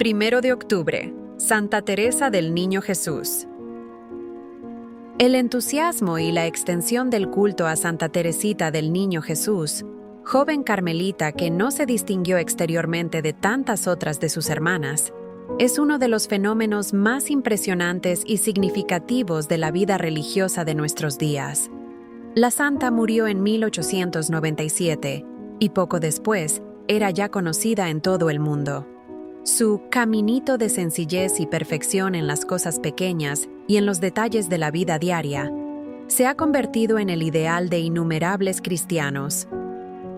1 de octubre, Santa Teresa del Niño Jesús. El entusiasmo y la extensión del culto a Santa Teresita del Niño Jesús, joven carmelita que no se distinguió exteriormente de tantas otras de sus hermanas, es uno de los fenómenos más impresionantes y significativos de la vida religiosa de nuestros días. La santa murió en 1897 y poco después era ya conocida en todo el mundo. Su caminito de sencillez y perfección en las cosas pequeñas y en los detalles de la vida diaria se ha convertido en el ideal de innumerables cristianos.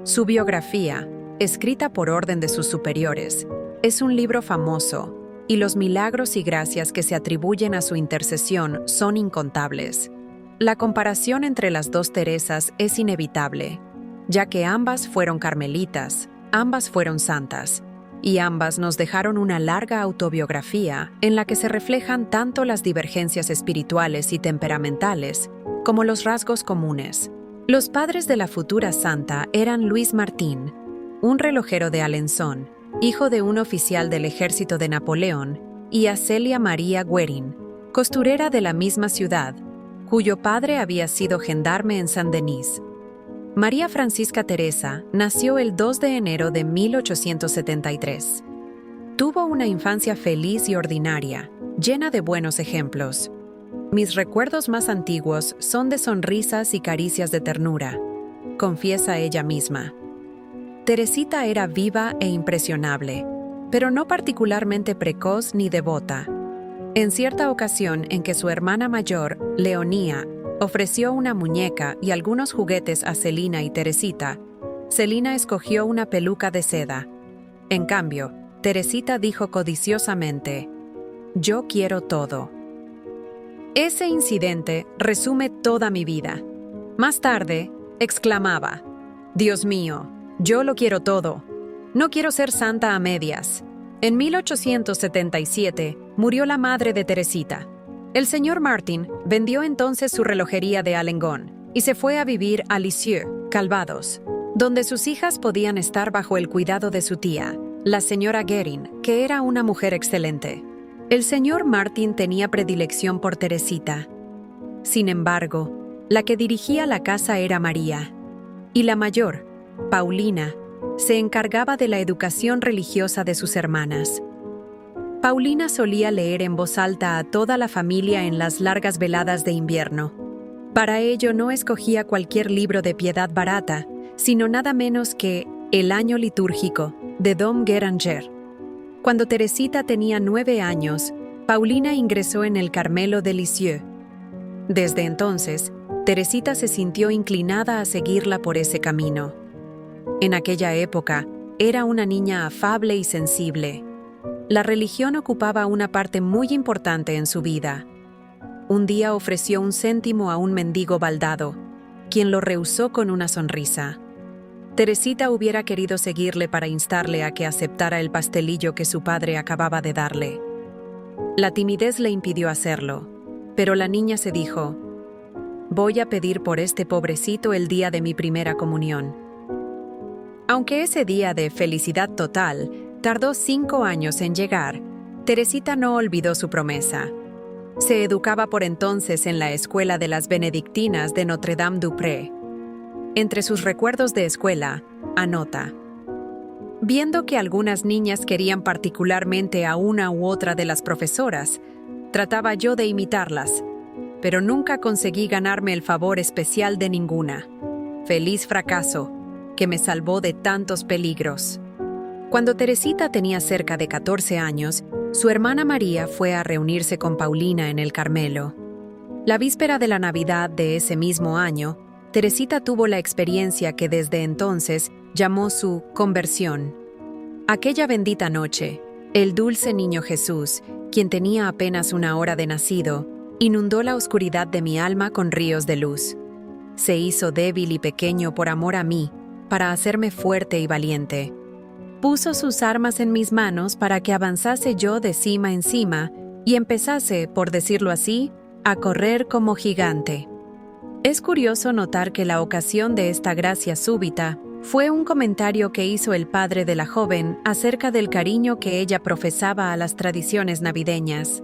Su biografía, escrita por orden de sus superiores, es un libro famoso, y los milagros y gracias que se atribuyen a su intercesión son incontables. La comparación entre las dos Teresas es inevitable, ya que ambas fueron carmelitas, ambas fueron santas, y ambas nos dejaron una larga autobiografía en la que se reflejan tanto las divergencias espirituales y temperamentales como los rasgos comunes. Los padres de la futura santa eran Luis Martín, un relojero de Alençon, hijo de un oficial del ejército de Napoleón, y a Celia María Guerin, costurera de la misma ciudad, cuyo padre había sido gendarme en Saint-Denis. María Francisca Teresa nació el 2 de enero de 1873. Tuvo una infancia feliz y ordinaria, llena de buenos ejemplos. Mis recuerdos más antiguos son de sonrisas y caricias de ternura, confiesa ella misma. Teresita era viva e impresionable, pero no particularmente precoz ni devota. En cierta ocasión en que su hermana mayor, Leonía, ofreció una muñeca y algunos juguetes a Celina y Teresita, Celina escogió una peluca de seda. En cambio, Teresita dijo codiciosamente: «Yo quiero todo». Ese incidente resume toda mi vida. Más tarde, exclamaba: «Dios mío, yo lo quiero todo. No quiero ser santa a medias». En 1877 murió la madre de Teresita. El señor Martin vendió entonces su relojería de Alençon y se fue a vivir a Lisieux, Calvados, donde sus hijas podían estar bajo el cuidado de su tía, la señora Guerin, que era una mujer excelente. El señor Martin tenía predilección por Teresita. Sin embargo, la que dirigía la casa era María, y la mayor, Paulina, se encargaba de la educación religiosa de sus hermanas. Paulina solía leer en voz alta a toda la familia en las largas veladas de invierno. Para ello no escogía cualquier libro de piedad barata, sino nada menos que El año litúrgico, de Dom Guéranger. Cuando Teresita tenía 9 años, Paulina ingresó en el Carmelo de Lisieux. Desde entonces, Teresita se sintió inclinada a seguirla por ese camino. En aquella época, era una niña afable y sensible. La religión ocupaba una parte muy importante en su vida. Un día ofreció un céntimo a un mendigo baldado, quien lo rehusó con una sonrisa. Teresita hubiera querido seguirle para instarle a que aceptara el pastelillo que su padre acababa de darle. La timidez le impidió hacerlo, pero la niña se dijo: «Voy a pedir por este pobrecito el día de mi primera comunión». Aunque ese día de felicidad total tardó 5 años en llegar, Teresita no olvidó su promesa. Se educaba por entonces en la escuela de las benedictinas de Notre-Dame-du-Pré. Entre sus recuerdos de escuela, anota: «Viendo que algunas niñas querían particularmente a una u otra de las profesoras, trataba yo de imitarlas, pero nunca conseguí ganarme el favor especial de ninguna. Feliz fracaso, que me salvó de tantos peligros». Cuando Teresita tenía cerca de 14 años, su hermana María fue a reunirse con Paulina en el Carmelo. La víspera de la Navidad de ese mismo año, Teresita tuvo la experiencia que desde entonces llamó su conversión. Aquella bendita noche, el dulce niño Jesús, quien tenía apenas 1 hora de nacido, inundó la oscuridad de mi alma con ríos de luz. Se hizo débil y pequeño por amor a mí, para hacerme fuerte y valiente. Puso sus armas en mis manos para que avanzase yo de cima en cima y empezase, por decirlo así, a correr como gigante. Es curioso notar que la ocasión de esta gracia súbita Fue un comentario que hizo el padre de la joven acerca del cariño que ella profesaba a las tradiciones navideñas.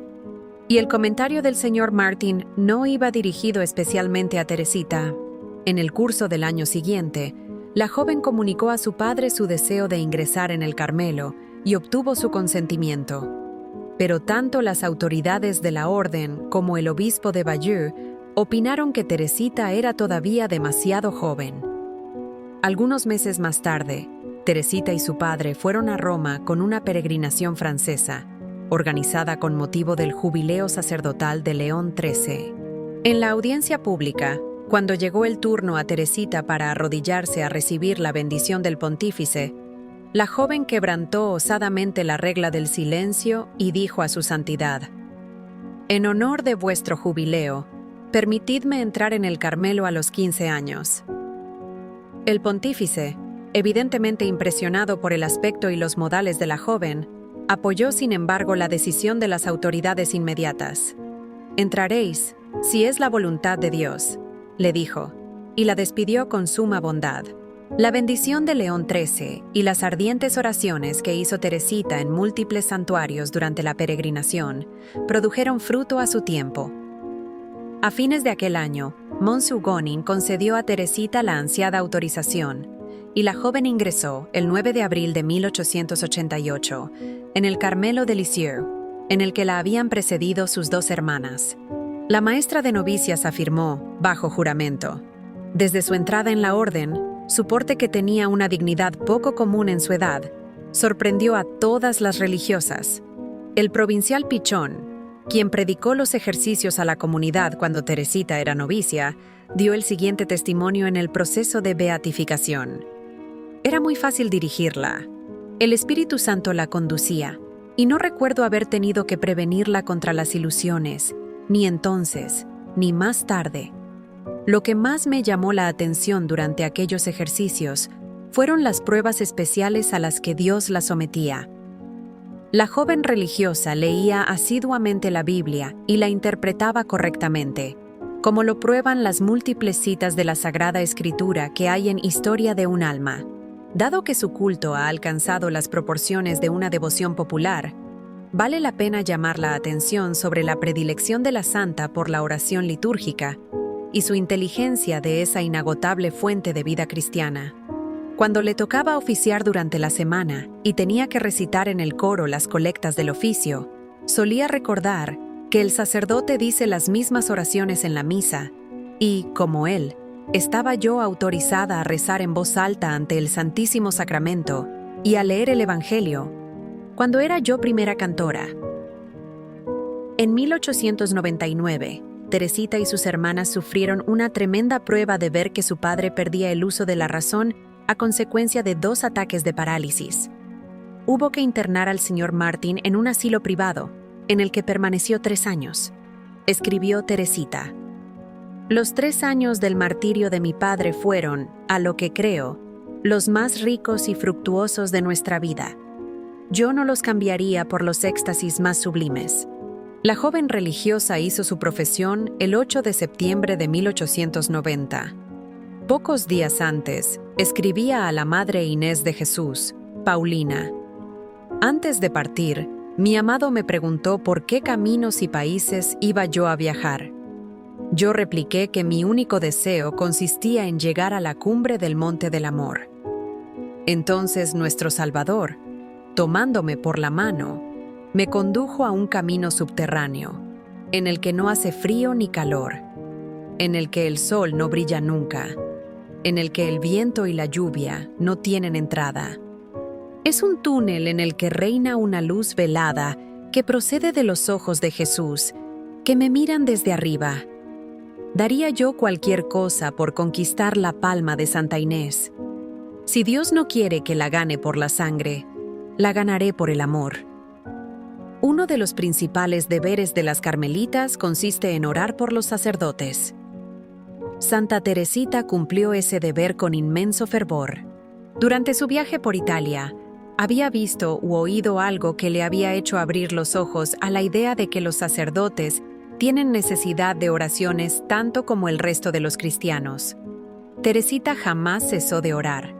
Y el comentario del señor Martin no iba dirigido especialmente a Teresita. En el curso del año siguiente, la joven comunicó a su padre su deseo de ingresar en el Carmelo y obtuvo su consentimiento. Pero tanto las autoridades de la orden como el obispo de Bayeux opinaron que Teresita era todavía demasiado joven. Algunos meses más tarde, Teresita y su padre fueron a Roma con una peregrinación francesa, organizada con motivo del jubileo sacerdotal de León XIII. En la audiencia pública, cuando llegó el turno a Teresita para arrodillarse a recibir la bendición del pontífice, la joven quebrantó osadamente la regla del silencio y dijo a su santidad: «En honor de vuestro jubileo, permitidme entrar en el Carmelo a los 15 años». El pontífice, evidentemente impresionado por el aspecto y los modales de la joven, apoyó sin embargo la decisión de las autoridades inmediatas. «Entraréis, si es la voluntad de Dios», le dijo, y la despidió con suma bondad. La bendición de León XIII y las ardientes oraciones que hizo Teresita en múltiples santuarios durante la peregrinación produjeron fruto a su tiempo. A fines de aquel año, Monsu Gonin concedió a Teresita la ansiada autorización, y la joven ingresó, el 9 de abril de 1888, en el Carmelo de Lisieux, en el que la habían precedido sus dos hermanas. La maestra de novicias afirmó, bajo juramento, desde su entrada en la orden, su porte, que tenía una dignidad poco común en su edad, sorprendió a todas las religiosas. El provincial Pichón, quien predicó los ejercicios a la comunidad cuando Teresita era novicia, dio el siguiente testimonio en el proceso de beatificación. Era muy fácil dirigirla. El Espíritu Santo la conducía, y no recuerdo haber tenido que prevenirla contra las ilusiones, ni entonces, ni más tarde. Lo que más me llamó la atención durante aquellos ejercicios fueron las pruebas especiales a las que Dios la sometía. La joven religiosa leía asiduamente la Biblia y la interpretaba correctamente, como lo prueban las múltiples citas de la Sagrada Escritura que hay en Historia de un alma. Dado que su culto ha alcanzado las proporciones de una devoción popular, vale la pena llamar la atención sobre la predilección de la santa por la oración litúrgica y su inteligencia de esa inagotable fuente de vida cristiana. Cuando le tocaba oficiar durante la semana y tenía que recitar en el coro las colectas del oficio, solía recordar que el sacerdote dice las mismas oraciones en la misa y, como él, estaba yo autorizada a rezar en voz alta ante el Santísimo Sacramento y a leer el Evangelio, cuando era yo primera cantora. En 1899, Teresita y sus hermanas sufrieron una tremenda prueba de ver que su padre perdía el uso de la razón a consecuencia de 2 ataques de parálisis. Hubo que internar al señor Martin en un asilo privado, en el que permaneció 3 años. Escribió Teresita: «Los 3 años del martirio de mi padre fueron, a lo que creo, los más ricos y fructuosos de nuestra vida. Yo no los cambiaría por los éxtasis más sublimes». La joven religiosa hizo su profesión el 8 de septiembre de 1890. Pocos días antes, escribía a la Madre Inés de Jesús, Paulina: «Antes de partir, mi amado me preguntó por qué caminos y países iba yo a viajar. Yo repliqué que mi único deseo consistía en llegar a la cumbre del Monte del Amor. Entonces nuestro Salvador, tomándome por la mano, me condujo a un camino subterráneo, en el que no hace frío ni calor, en el que el sol no brilla nunca, en el que el viento y la lluvia no tienen entrada. Es un túnel en el que reina una luz velada que procede de los ojos de Jesús, que me miran desde arriba. Daría yo cualquier cosa por conquistar la palma de Santa Inés. Si Dios no quiere que la gane por la sangre, la ganaré por el amor». Uno de los principales deberes de las carmelitas consiste en orar por los sacerdotes. Santa Teresita cumplió ese deber con inmenso fervor. Durante su viaje por Italia, había visto u oído algo que le había hecho abrir los ojos a la idea de que los sacerdotes tienen necesidad de oraciones tanto como el resto de los cristianos. Teresita jamás cesó de orar.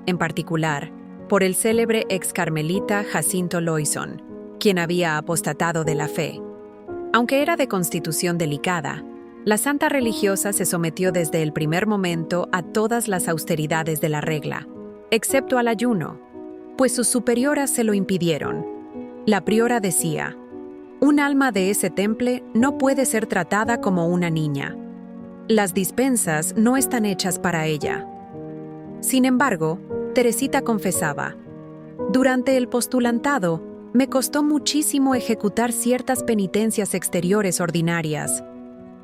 en particular, por el célebre ex carmelita Jacinto Loyson, quien había apostatado de la fe. Aunque era de constitución delicada, la santa religiosa se sometió desde el primer momento a todas las austeridades de la regla, excepto al ayuno, pues sus superioras se lo impidieron. La priora decía: «Un alma de ese temple no puede ser tratada como una niña. Las dispensas no están hechas para ella». Sin embargo, Teresita confesaba: «Durante el postulantado, me costó muchísimo ejecutar ciertas penitencias exteriores ordinarias,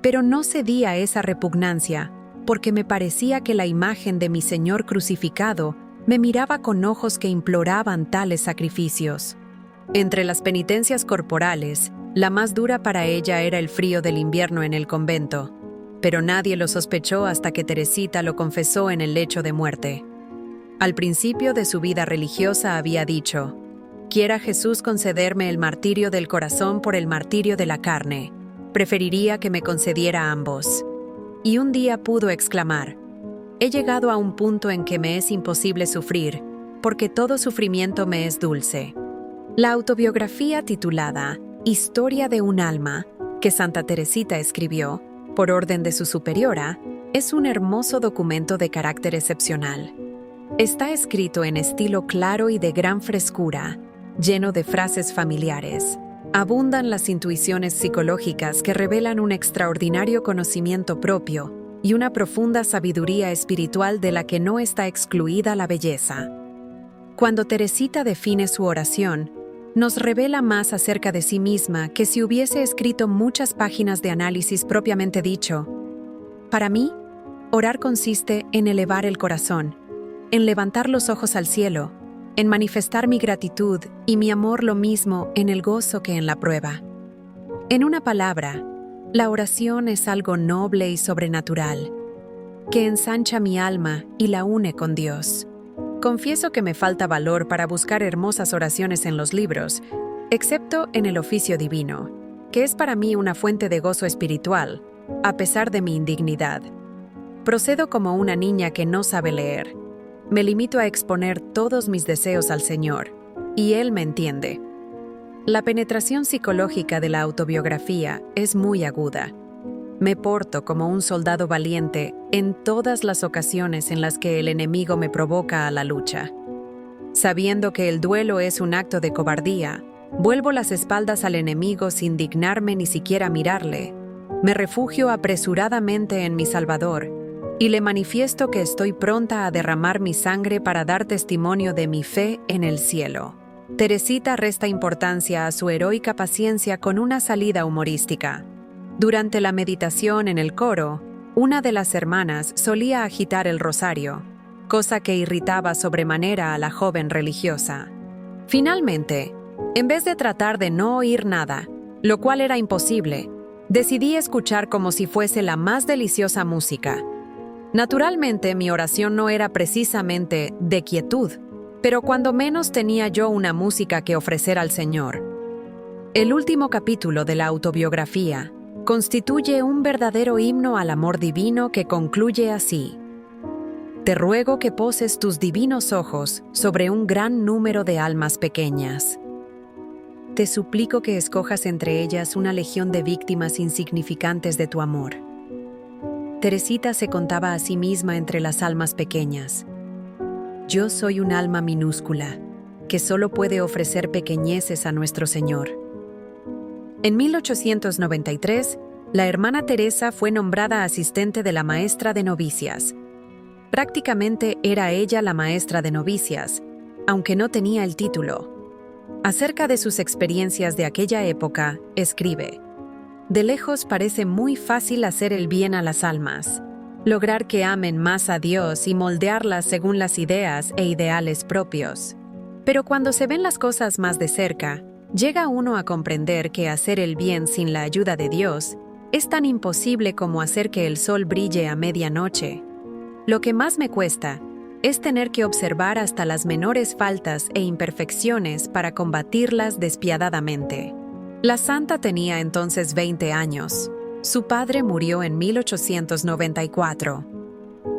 pero no cedí a esa repugnancia porque me parecía que la imagen de mi Señor crucificado me miraba con ojos que imploraban tales sacrificios». Entre las penitencias corporales, la más dura para ella era el frío del invierno en el convento, pero nadie lo sospechó hasta que Teresita lo confesó en el lecho de muerte. Al principio de su vida religiosa había dicho: «Quiera Jesús concederme el martirio del corazón por el martirio de la carne. Preferiría que me concediera ambos». Y un día pudo exclamar: «He llegado a un punto en que me es imposible sufrir, porque todo sufrimiento me es dulce». La autobiografía titulada Historia de un alma, que Santa Teresita escribió, por orden de su superiora, es un hermoso documento de carácter excepcional. Está escrito en estilo claro y de gran frescura, lleno de frases familiares. Abundan las intuiciones psicológicas que revelan un extraordinario conocimiento propio y una profunda sabiduría espiritual de la que no está excluida la belleza. Cuando Teresita define su oración, nos revela más acerca de sí misma que si hubiese escrito muchas páginas de análisis propiamente dicho. Para mí, orar consiste en elevar el corazón, en levantar los ojos al cielo, en manifestar mi gratitud y mi amor lo mismo en el gozo que en la prueba. En una palabra, la oración es algo noble y sobrenatural, que ensancha mi alma y la une con Dios. Confieso que me falta valor para buscar hermosas oraciones en los libros, excepto en el oficio divino, que es para mí una fuente de gozo espiritual, a pesar de mi indignidad. Procedo como una niña que no sabe leer. Me limito a exponer todos mis deseos al Señor, y Él me entiende. La penetración psicológica de la autobiografía es muy aguda. Me porto como un soldado valiente en todas las ocasiones en las que el enemigo me provoca a la lucha. Sabiendo que el duelo es un acto de cobardía, vuelvo las espaldas al enemigo sin dignarme ni siquiera mirarle. Me refugio apresuradamente en mi Salvador y le manifiesto que estoy pronta a derramar mi sangre para dar testimonio de mi fe en el cielo. Teresita resta importancia a su heroica paciencia con una salida humorística. Durante la meditación en el coro, una de las hermanas solía agitar el rosario, cosa que irritaba sobremanera a la joven religiosa. Finalmente, en vez de tratar de no oír nada, lo cual era imposible, decidí escuchar como si fuese la más deliciosa música. Naturalmente, mi oración no era precisamente de quietud, pero cuando menos tenía yo una música que ofrecer al Señor. El último capítulo de la autobiografía constituye un verdadero himno al amor divino que concluye así: «Te ruego que poses tus divinos ojos sobre un gran número de almas pequeñas. Te suplico que escojas entre ellas una legión de víctimas insignificantes de tu amor». Teresita se contaba a sí misma entre las almas pequeñas. «Yo soy un alma minúscula, que solo puede ofrecer pequeñeces a nuestro Señor». En 1893, la hermana Teresa fue nombrada asistente de la maestra de novicias. Prácticamente era ella la maestra de novicias, aunque no tenía el título. Acerca de sus experiencias de aquella época, escribe: «De lejos parece muy fácil hacer el bien a las almas, lograr que amen más a Dios y moldearlas según las ideas e ideales propios. Pero cuando se ven las cosas más de cerca, llega uno a comprender que hacer el bien sin la ayuda de Dios es tan imposible como hacer que el sol brille a medianoche. Lo que más me cuesta es tener que observar hasta las menores faltas e imperfecciones para combatirlas despiadadamente». La santa tenía entonces 20 años. Su padre murió en 1894.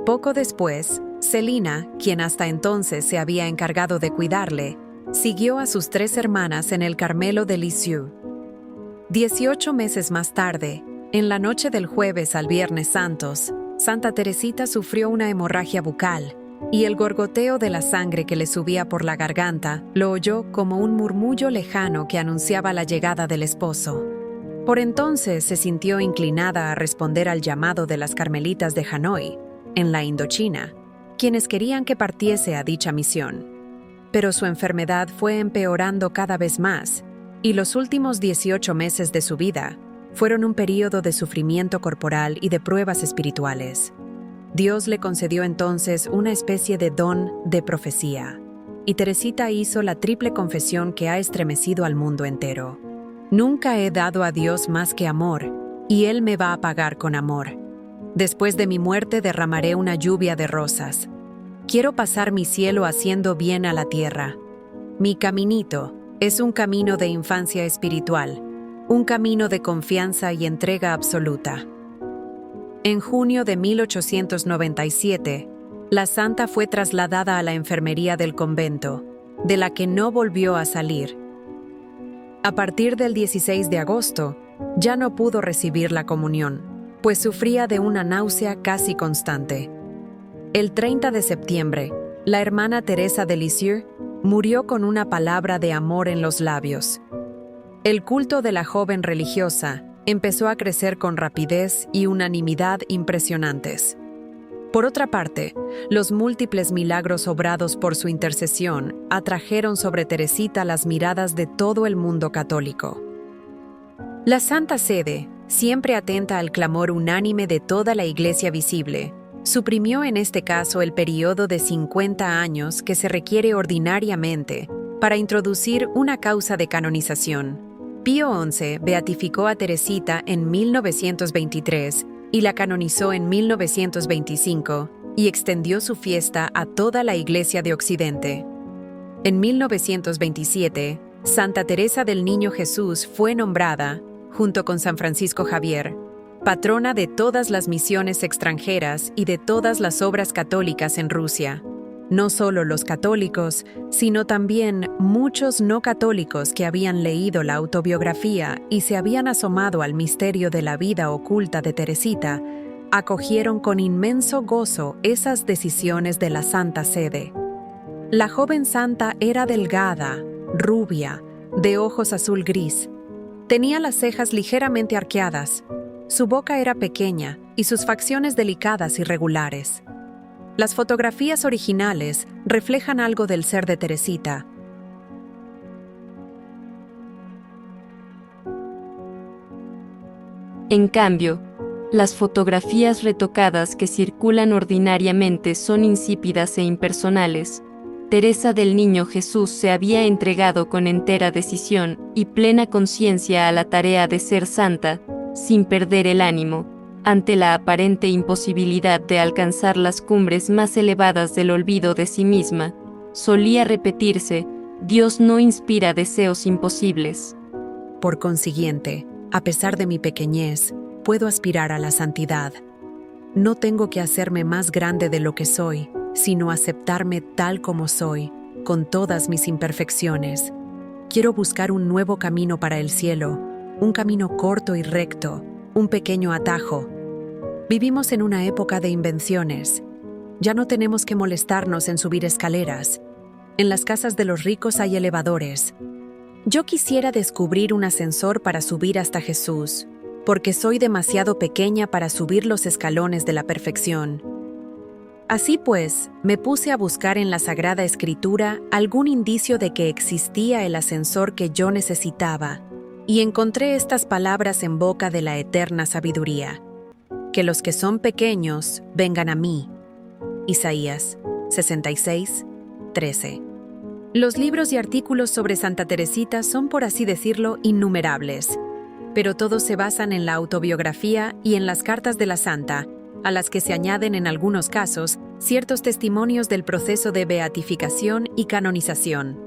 Poco después, Celina, quien hasta entonces se había encargado de cuidarle, siguió a sus 3 hermanas en el Carmelo de Lisieux. 18 meses más tarde, en la noche del jueves al Viernes Santos, Santa Teresita sufrió una hemorragia bucal, y el gorgoteo de la sangre que le subía por la garganta lo oyó como un murmullo lejano que anunciaba la llegada del esposo. Por entonces se sintió inclinada a responder al llamado de las carmelitas de Hanoi, en la Indochina, quienes querían que partiese a dicha misión. Pero su enfermedad fue empeorando cada vez más, y los últimos 18 meses de su vida fueron un período de sufrimiento corporal y de pruebas espirituales. Dios le concedió entonces una especie de don de profecía, y Teresita hizo la triple confesión que ha estremecido al mundo entero. Nunca he dado a Dios más que amor, y Él me va a pagar con amor. Después de mi muerte derramaré una lluvia de rosas. Quiero pasar mi cielo haciendo bien a la tierra. Mi caminito es un camino de infancia espiritual, un camino de confianza y entrega absoluta. En junio de 1897, la santa fue trasladada a la enfermería del convento, de la que no volvió a salir. A partir del 16 de agosto, ya no pudo recibir la comunión, pues sufría de una náusea casi constante. El 30 de septiembre, la hermana Teresa de Lisieux murió con una palabra de amor en los labios. El culto de la joven religiosa empezó a crecer con rapidez y unanimidad impresionantes. Por otra parte, los múltiples milagros obrados por su intercesión atrajeron sobre Teresita las miradas de todo el mundo católico. La Santa Sede, siempre atenta al clamor unánime de toda la Iglesia visible, suprimió en este caso el periodo de 50 años que se requiere ordinariamente para introducir una causa de canonización. Pío XI beatificó a Teresita en 1923 y la canonizó en 1925 y extendió su fiesta a toda la Iglesia de Occidente. En 1927, Santa Teresa del Niño Jesús fue nombrada, junto con San Francisco Javier, patrona de todas las misiones extranjeras y de todas las obras católicas en Rusia. No solo los católicos, sino también muchos no católicos que habían leído la autobiografía y se habían asomado al misterio de la vida oculta de Teresita, acogieron con inmenso gozo esas decisiones de la Santa Sede. La joven santa era delgada, rubia, de ojos azul gris. Tenía las cejas ligeramente arqueadas, su boca era pequeña y sus facciones delicadas y regulares. Las fotografías originales reflejan algo del ser de Teresita. En cambio, las fotografías retocadas que circulan ordinariamente son insípidas e impersonales. Teresa del Niño Jesús se había entregado con entera decisión y plena conciencia a la tarea de ser santa, sin perder el ánimo, ante la aparente imposibilidad de alcanzar las cumbres más elevadas del olvido de sí misma. Solía repetirse: Dios no inspira deseos imposibles. Por consiguiente, a pesar de mi pequeñez, puedo aspirar a la santidad. No tengo que hacerme más grande de lo que soy, sino aceptarme tal como soy, con todas mis imperfecciones. Quiero buscar un nuevo camino para el cielo, un camino corto y recto, un pequeño atajo. Vivimos en una época de invenciones. Ya no tenemos que molestarnos en subir escaleras. En las casas de los ricos hay elevadores. Yo quisiera descubrir un ascensor para subir hasta Jesús, porque soy demasiado pequeña para subir los escalones de la perfección. Así pues, me puse a buscar en la Sagrada Escritura algún indicio de que existía el ascensor que yo necesitaba, y encontré estas palabras en boca de la eterna sabiduría: que los que son pequeños vengan a mí. Isaías 66:13. Los libros y artículos sobre Santa Teresita son, por así decirlo, innumerables, pero todos se basan en la autobiografía y en las cartas de la santa, a las que se añaden en algunos casos ciertos testimonios del proceso de beatificación y canonización.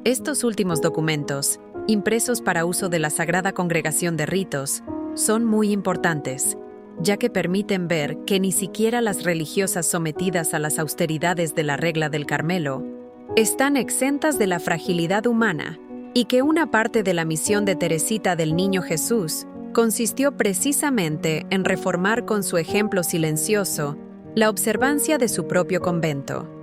Estos últimos documentos, impresos para uso de la Sagrada Congregación de Ritos, son muy importantes. ya que permiten ver que ni siquiera las religiosas sometidas a las austeridades de la regla del Carmelo están exentas de la fragilidad humana, y que una parte de la misión de Teresita del Niño Jesús consistió precisamente en reformar con su ejemplo silencioso la observancia de su propio convento.